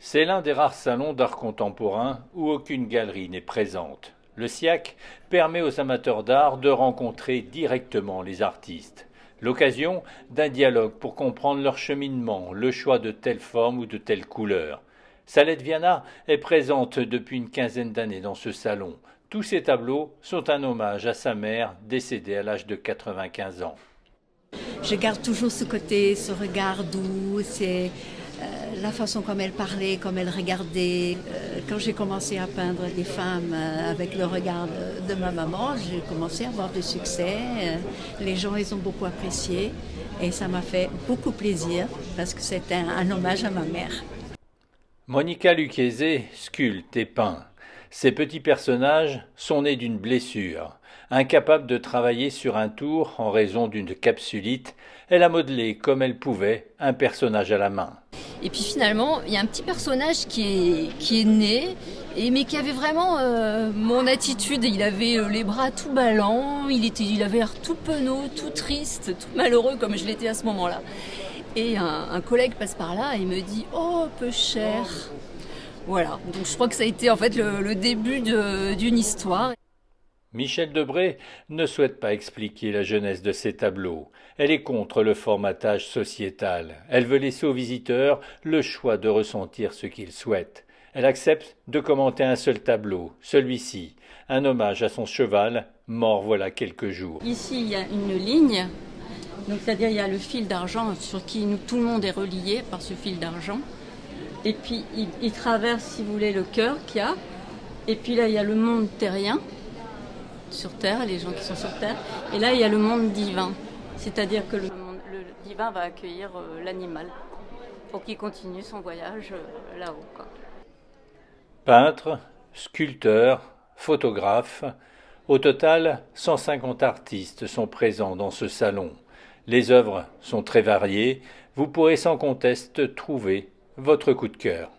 C'est l'un des rares salons d'art contemporain où aucune galerie n'est présente. Le SIAC permet aux amateurs d'art de rencontrer directement les artistes. L'occasion d'un dialogue pour comprendre leur cheminement, le choix de telle forme ou de telle couleur. Salette Viana est présente depuis une quinzaine d'années dans ce salon. Tous ses tableaux sont un hommage à sa mère décédée à l'âge de 95 ans. Je garde toujours ce côté, ce regard doux, c'est la façon comme elle parlait, comme elle regardait. Quand j'ai commencé à peindre des femmes avec le regard de ma maman, j'ai commencé à avoir du succès. Les gens, ils ont beaucoup apprécié et ça m'a fait beaucoup plaisir parce que c'était un hommage à ma mère. Monica Lucchese sculpte et peint. Ces petits personnages sont nés d'une blessure. Incapable de travailler sur un tour en raison d'une capsulite, elle a modelé comme elle pouvait un personnage à la main. Et puis finalement, il y a un petit personnage qui est né, mais qui avait vraiment mon attitude. Il avait les bras tout ballants, il avait l'air tout penaud, tout triste, tout malheureux comme je l'étais à ce moment-là. Et un collègue passe par là et me dit «Oh, peu cher». Voilà, donc je crois que ça a été en fait le début d'une histoire. Michel Debré ne souhaite pas expliquer la jeunesse de ses tableaux. Elle est contre le formatage sociétal. Elle veut laisser aux visiteurs le choix de ressentir ce qu'ils souhaitent. Elle accepte de commenter un seul tableau, celui-ci, un hommage à son cheval, mort voilà quelques jours. Ici, il y a une ligne, donc c'est-à-dire il y a le fil d'argent sur qui tout le monde est relié par ce fil d'argent. Et puis il traverse, si vous voulez, le cœur qu'il y a. Et puis là, il y a le monde terrien, sur Terre, les gens qui sont sur Terre. Et là, il y a le monde divin. C'est-à-dire que le divin va accueillir l'animal pour qu'il continue son voyage là-haut, quoi. Peintre, sculpteur, photographe, au total 150 artistes sont présents dans ce salon. Les œuvres sont très variées, vous pourrez sans conteste trouver votre coup de cœur.